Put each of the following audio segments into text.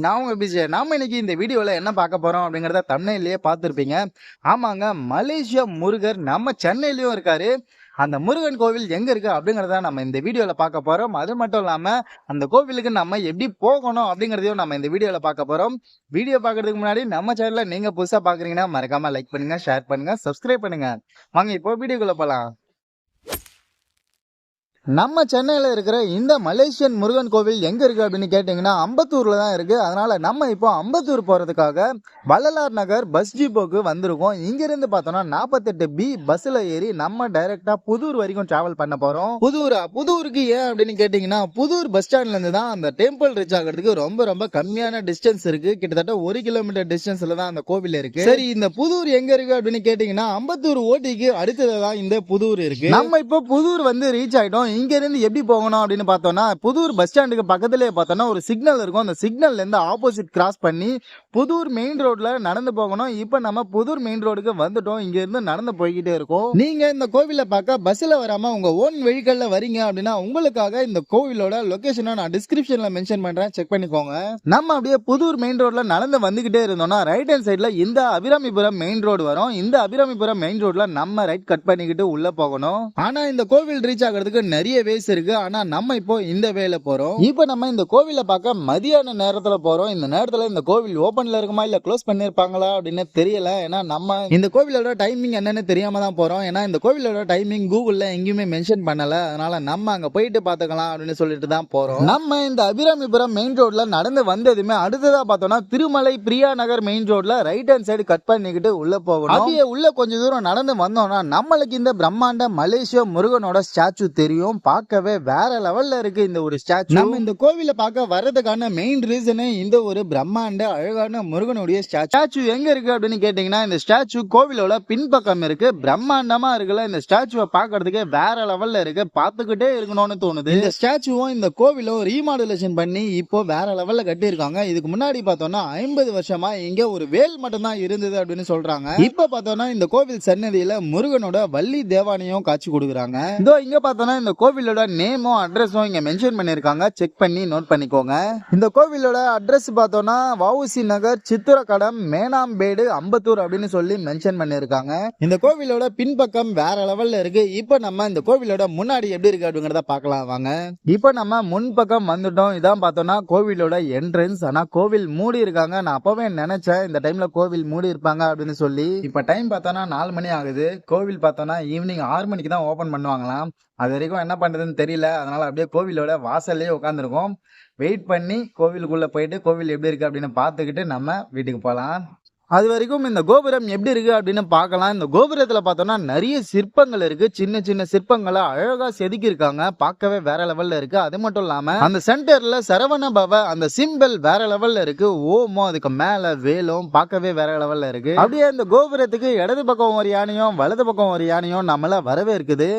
நான் உங்க விஜய். நாம இன்னைக்கு இந்த வீடியோல என்ன பார்க்க போறோம் அப்படிங்கறத தம்ப்நெயிலே பார்த்திருப்பீங்க. ஆமாங்க, மலேசியா முருகர் நம்ம சென்னையிலயும் இருக்காரு. அந்த முருகன் கோவில் எங்க இருக்கு அப்படிங்கறத நம்ம இந்த வீடியோல பார்க்க போறோம். அது மட்டும் இல்லாம அந்த கோவிலுக்கு நம்ம எப்படி போகணும் அப்படிங்கறதையும் நம்ம இந்த வீடியோல பார்க்க போறோம். வீடியோ பார்க்கறதுக்கு முன்னாடி நம்ம சேனல்ல நீங்க புதுசா பாக்குறீங்கன்னா மறக்காம லைக் பண்ணுங்க, ஷேர் பண்ணுங்க, சப்ஸ்கிரைப் பண்ணுங்க. வாங்க இப்போ வீடியோக்குள்ள போலாம். நம்ம சென்னையில இருக்கிற இந்த மலேசியன் முருகன் கோவில் எங்க இருக்கு அப்படின்னு கேட்டீங்கன்னா அம்பத்தூர்ல தான் இருக்கு. அதனால நம்ம இப்போ அம்பத்தூர் போறதுக்காக வள்ளலார் நகர் பஸ் டிப்போக்கு வந்திருக்கோம். இங்க இருந்து பார்த்தோம்னா 48B பஸ்ல ஏறி நம்ம டைரக்டா புதூர் வரைக்கும் டிராவல் பண்ண போறோம். புதூருக்கு ஏன் அப்படின்னு கேட்டீங்கன்னா புதூர் பஸ் ஸ்டாண்ட்ல இருந்து தான் அந்த டெம்பிள் ரீச் ஆகிறதுக்கு ரொம்ப கம்மியான டிஸ்டன்ஸ் இருக்கு. கிட்டத்தட்ட 1 கிலோமீட்டர் டிஸ்டன்ஸ்ல தான் அந்த கோவில் இருக்கு. சரி, இந்த புதூர் எங்க இருக்கு அப்படின்னு கேட்டீங்கன்னா அம்பத்தூர் ஓட்டிக்கு அடுத்ததான் இந்த புதூர் இருக்கு. நம்ம இப்போ புதூர் வந்து ரீச் ஆயிட்டோம். இங்க இருந்து எப்படி போகணும் அப்படின்னு பார்த்தோம்னா புதூர் பஸ் ஸ்டாண்டுக்கு பக்கத்திலே பார்த்தோம்னா ஒரு சிக்னல் இருக்கும். அந்த சிக்னல்ல இருந்து ஆப்போசிட் கிராஸ் பண்ணி புதூர் மெயின் ரோட்ல நடந்து போகணும். இப்போ நம்ம புதூர் மெயின் ரோடுக்கு வந்துட்டோம். இங்க இருந்து நடந்து போய்கிட்டே இருக்கோம். நீங்க இந்த கோவிலை பார்க்க பஸ்ல வராம உங்க ஓன் வெஹிக்கல்ல வரீங்க அப்படின்னா உங்களுக்காக இந்த கோவிலோட லொகேஷனை நான் டிஸ்கிரிப்ஷன்ல மென்ஷன் பண்றேன், செக் பண்ணிக்கோங்க. நம்ம அப்படியே புதூர் மெயின் ரோட்ல நடந்து வந்துகிட்டே இருந்தோம்னா ரைட் ஹேண்ட் சைட்ல இந்த அபிராமிபுரம் மெயின் ரோடு வரும். இந்த அபிராமிபுரம் மெயின் ரோட்ல நம்ம ரைட் கட் பண்ணிக்கிட்டு உள்ள போகணும். ஆனா இந்த கோவில் ரீச் ஆகிறதுக்கு நிறைய வேஸ் இருக்கு. ஆனா நம்ம இப்போ இந்த வேல போறோம். இப்போ நம்ம இந்த கோவிலை பார்க்க மதியான நேரத்துல போறோம். இந்த நேரத்துல இந்த கோவில் ஓபன்ல இருக்குமா இல்ல க்ளோஸ் பண்ணிருப்பாங்களா அப்படின்னு தெரியல. ஏன்னா நம்ம இந்த கோவிலோட டைமிங் என்னன்னு தெரியாம தான் போறோம். ஏன்னா இந்த கோவிலோட டைமிங் கூகுள்ல எங்கேயுமே மென்ஷன் பண்ணல. அதனால நம்ம அங்க போயிட்டு பாத்துக்கலாம் அப்படின்னு சொல்லிட்டு தான் போறோம். நம்ம இந்த அபிராமிபுரம் மெயின் ரோட்ல நடந்து வந்ததுமே அடுத்ததா பார்த்தோம்னா திருமலை பிரியா நகர் மெயின் ரோட்ல ரைட் ஹேண்ட் சைடு கட் பண்ணிக்கிட்டு உள்ள போகணும். அப்படியே உள்ள கொஞ்ச தூரம் நடந்து வந்தோம்னா நம்மளுக்கு இந்த பிரம்மாண்ட மலேசியா முருகனோட ஸ்டாச்சு தெரியும். பார்க்கவே வேற லெவல்ல இருக்கு இந்த ஒரு ஸ்டாச்சு. நம்ம இந்த கோவிலை பார்க்க வர்றதுக்கான மெயின் ரீசனே இந்த ஒரு பிரம்மாண்ட அழகான முருகனுடைய ஸ்டாச்சு எங்க இருக்கு அப்படின்னு கேட்டீங்கன்னா இந்த ஸ்டாச்சு கோவிலோட பின்பக்கம் இருக்கு. பிரம்மாண்டமா இருக்குல்ல, இந்த ஸ்டாச்சுவை பார்க்கறதுக்கே வேற லெவல்ல இருக்கு. பார்த்துக்கிட்டே இருக்கணும்னு தோணுது. இந்த ஸ்டாச்சுவும் இந்த கோவிலும் ரீமாடுலேஷன் பண்ணி இப்போ வேற லெவல்ல கட்டி இருக்காங்க. இதுக்கு முன்னாடி பார்த்தோம்னா 50 வருஷமா இங்க ஒரு வேல் மட்டும் தான் இருந்தது அப்படின்னு சொல்றாங்க. இப்ப பார்த்தோம்னா இந்த கோவில் சன்னதியில முருகனோட வள்ளி தேவானையும் காட்சி கொடுக்குறாங்க. இதோ இங்க பார்த்தோம்னா இந்த கோவிலோட நேமும் அட்ரஸும் இங்க மென்ஷன் பண்ணிருக்காங்க, செக் பண்ணி நோட் பண்ணிக்கோங்க. இந்த கோவிலோட அட்ரஸ் பார்த்தோம்னா வஉசி நகர், சித்திரக்கடம், மேனாம்பேடு, அம்பத்தூர் அப்படின்னு சொல்லி மென்ஷன் பண்ணிருக்காங்க. இந்த கோவிலோட பின்பக்கம் வேற லெவல்ல இருக்கு. இப்போ நம்ம இந்த கோவிலோட முன்னாடி எப்படி இருக்கு அப்படிங்கறத பார்க்கலாம் வாங்க. இப்போ நம்ம முன்பக்கம் வந்துட்டோம். இதான் பார்த்தோம்னா கோவிலோட என்ட்ரன்ஸ். ஆனா கோவில் மூடி இருக்காங்க. நான் அப்பவே நினைச்சேன் இந்த டைம்ல கோவில் மூடி இருப்பாங்க அப்படின்னு சொல்லி. இப்ப டைம் பார்த்தோம்னா 4 மணி ஆகுது. கோவில் பார்த்தோம்னா ஈவினிங் 6 மணிக்கு தான் ஓபன் பண்ணுவாங்களாம். அது வரைக்கும் என்ன பண்றதுன்னு தெரியல. அதனால அப்படியே கோவிலோட வாசல்லே உட்காந்துருக்கோம். வெயிட் பண்ணி கோவிலுக்குள்ள போயிட்டு கோவில் எப்படி இருக்கு அப்படின்னு பார்த்துக்கிட்டு நம்ம வீட்டுக்கு போகலாம். அது வரைக்கும் இந்த கோபுரம் எப்படி இருக்கு அப்படின்னு பார்க்கலாம். இந்த கோபுரத்துல பார்த்தோம்னா நிறைய சிற்பங்கள் இருக்கு. சின்ன சின்ன சிற்பங்களை அழகா செதுக்கி இருக்காங்க. பார்க்கவே வேற லெவல்ல இருக்கு. அது மட்டும் இல்லாம அந்த சென்டர்ல சரவண பவ அந்த சிம்பிள் வேற லெவல்ல இருக்கு. ஓமோ அதுக்கு மேல வேலும் பார்க்கவே வேற லெவல்ல இருக்கு. அப்படியே இந்த கோபுரத்துக்கு இடது பக்கம் ஒரு யானையும் வலது பக்கம் ஒரு யானையும் நம்மள வரவே இருக்குது.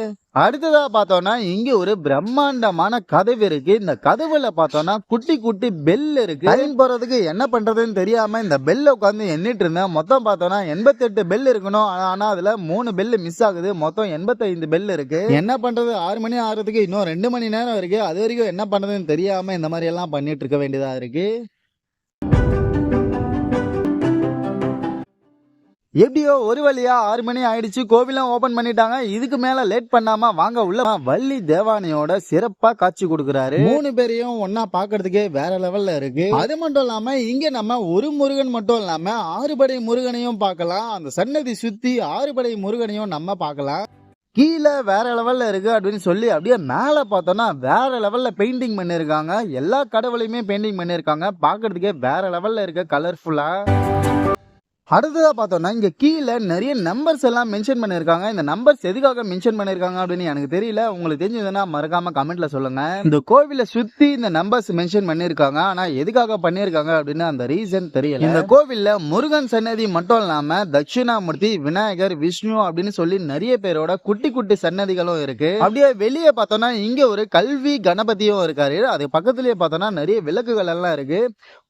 அடுத்ததா பார்த்தோம்னா இங்க ஒரு பிரம்மாண்டமான கதவு இருக்கு. இந்த கதவுல பார்த்தோம்னா குட்டி குட்டி பெல் இருக்கு. லைன் போறதுக்கு என்ன பண்றதுன்னு தெரியாம இந்த பெல்ல உட்காந்து எண்ணிட்டு இருந்தேன். மொத்தம் பார்த்தோம்னா 88 பெல் இருக்கணும். ஆனா அதுல 3 பெல் மிஸ் ஆகுது. மொத்தம் 85 பெல் இருக்கு. என்ன பண்றது, 6 மணி ஆறதுக்கு இன்னும் 2 மணி நேரம் இருக்கு. அது வரைக்கும் என்ன பண்றதுன்னு தெரியாம இந்த மாதிரி எல்லாம் பண்ணிட்டு இருக்க வேண்டியதா இருக்கு. எப்படியோ ஒரு வழியா 6 மணி ஆயிடுச்சு. கோவிலும் ஓபன் பண்ணிட்டாங்க. இதுக்கு மேல லேட் பண்ணாம வாங்க உள்ள. வள்ளி தேவானையோட சிறப்பா காட்சி கொடுக்கறாரு. 3 பேரையும் ஒன்னா பாக்குறதுக்கே வேற லெவல்ல இருக்கு. அது மட்டும் இல்லாம இங்க நம்ம ஒரு முருகன் மட்டும் இல்லாம 6 படை முருகனையும் பார்க்கலாம். அந்த சன்னதி சுத்தி 6 படை முருகனையும் நம்ம பார்க்கலாம். கீழே வேற லெவல்ல இருக்கு அப்படின்னு சொல்லி அப்படியே மேல பார்த்தோம்னா வேற லெவல்ல பெயிண்டிங் பண்ணிருக்காங்க. எல்லா கடவுளையுமே பெயிண்டிங் பண்ணிருக்காங்க. பாக்குறதுக்கே வேற லெவல்ல இருக்கு, கலர்ஃபுல்லா. அடுத்ததா பார்த்தோம்னா இங்க கீழே நிறைய நம்பர்ஸ் எல்லாம் மென்ஷன் பண்ணிருக்காங்க. இந்த நம்பர்ஸ் எதுக்காக மென்ஷன் பண்ணிருக்காங்க அப்படின்னு எனக்கு தெரியல. உங்களுக்கு தெரிஞ்சதுன்னா மறக்காம கமெண்ட்ல சொல்லுங்க. இந்த கோவிலை சுத்தி இந்த நம்பர்ஸ் மென்ஷன் பண்ணிருக்காங்க. ஆனா எதுக்காக பண்ணிருக்காங்க அப்படின்னு அந்த ரீசன் தெரியல. இந்த கோவில்ல முருகன் சன்னதி மட்டும் இல்லாம தட்சிணாமூர்த்தி, விநாயகர், விஷ்ணு அப்படின்னு சொல்லி நிறைய பேரோட குட்டி குட்டி சன்னதிகளும் இருக்கு. அப்படியே வெளியே பார்த்தோம்னா இங்க ஒரு கல்வி கணபதியும் இருக்காரு. அது பக்கத்திலேயே பார்த்தோம்னா நிறைய விளக்குகள் எல்லாம் இருக்கு.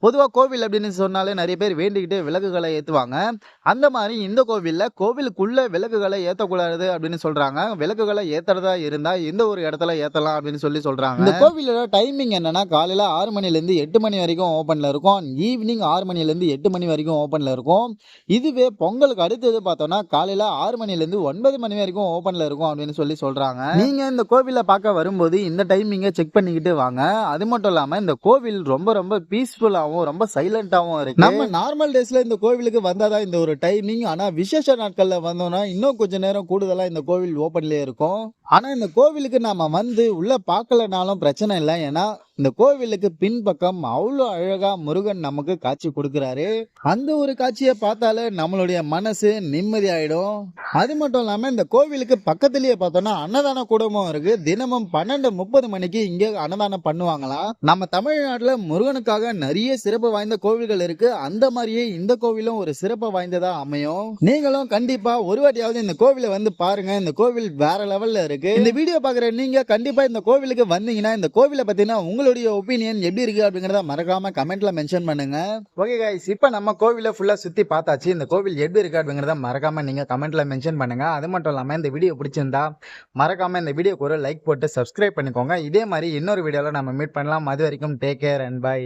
பொதுவா கோவில் அப்படின்னு சொன்னாலே நிறைய பேர் வேண்டிக்கிட்டு விளக்குகளை ஏத்துவாங்க. சொல்லுவாங்க. அந்த மாதிரி இந்த கோவில்ல கோவிலுக்குள்ள விளக்குகளை ஏத்தக்கூடாது அப்படின்னு சொல்றாங்க. விளக்குகளை ஏத்துறதா இருந்தா இந்த ஒரு இடத்துல ஏத்தலாம் அப்படின்னு சொல்றாங்க. இந்த கோவிலோட டைமிங் என்னன்னா காலையில 6 மணிலேருந்து 8 மணி வரைக்கும் ஓப்பன்ல இருக்கும். ஈவினிங் 6 மணிலேருந்து 8 மணி வரைக்கும் ஓப்பன்ல இருக்கும். இதுவே பொங்கலுக்கு அடுத்தது பார்த்தோம்னா காலையில 6 மணிலேருந்து 9 மணி வரைக்கும் ஓப்பன்ல இருக்கும் அப்படின்னு சொல்றாங்க. நீங்க இந்த கோவிலை பார்க்க வரும்போது இந்த டைமிங்கை செக் பண்ணிக்கிட்டு வாங்க. அது மட்டும் இல்லாம இந்த கோவில் ரொம்ப ரொம்ப பீஸ்ஃபுல்லாகவும் ரொம்ப சைலண்டாவும் இருக்கு. நம்ம நார்மல் டேஸ்ல இந்த கோவிலுக்கு வந்தாதான் இந்த ஒரு டைமிங். ஆனா விசேஷ நாட்கள்ல வந்தோம்னா இன்னும் கொஞ்ச நேரம் கூடுதலா இந்த கோவில் ஓப்பன்லயே இருக்கும். ஆனா இந்த கோவிலுக்கு நாம வந்து உள்ள பார்க்கலனாலும் பிரச்சனை இல்லை. ஏன்னா இந்த கோவிலுக்கு பின்பக்கம் அவ்வளோ அழகா முருகன் நமக்கு காட்சி கொடுக்கிறாரு. அந்த ஒரு காட்சியை பார்த்தாலே நம்மளுடைய மனசு நிம்மதி ஆயிடும். அது மட்டும் இல்லாம இந்த கோவிலுக்கு பக்கத்திலேயே பார்த்தோம்னா அன்னதான கூடமும் இருக்கு. தினமும் 12:30 மணிக்கு இங்க அன்னதானம் பண்ணுவாங்களாம். நம்ம தமிழ்நாட்டுல முருகனுக்காக நிறைய சிறப்பு வாய்ந்த கோவில்கள் இருக்கு. அந்த மாதிரியே இந்த கோவிலும் ஒரு சிறப்பு வாய்ந்ததா அமையும். நீங்களும் கண்டிப்பா ஒரு வாட்டியாவது இந்த கோவிலை வந்து பாருங்க. இந்த கோவில் வேற லெவல்ல இருக்கு. இந்த வீடியோ பாக்குற நீங்க கண்டிப்பா இந்த கோவிலுக்கு வந்தீங்கன்னா இந்த கோவிலை பத்தினா உங்களுடைய ஒப்பீனியன் எப்படி இருக்கு அப்படிங்கறத மறக்காம கமெண்ட்ல மென்ஷன் பண்ணுங்க. ஓகே गाइस, இப்போ நம்ம கோவிலை ஃபுல்லா சுத்தி பார்த்தாச்சு. இந்த கோவில் எப்படி இருக்கு அப்படிங்கறத மறக்காம நீங்க கமெண்ட்ல மென்ஷன் பண்ணுங்க. அது மட்டும் இல்லாம இந்த வீடியோ பிடிச்சிருந்தா மறக்காம இந்த வீடியோக்கு ஒரு லைக் போட்டு சப்ஸ்கிரைப் பண்ணிக்கோங்க. இதே மாதிரி இன்னொரு வீடியோல நம்ம மீட் பண்ணலாம். அது வரைக்கும் டேக் கேர் அண்ட் பை.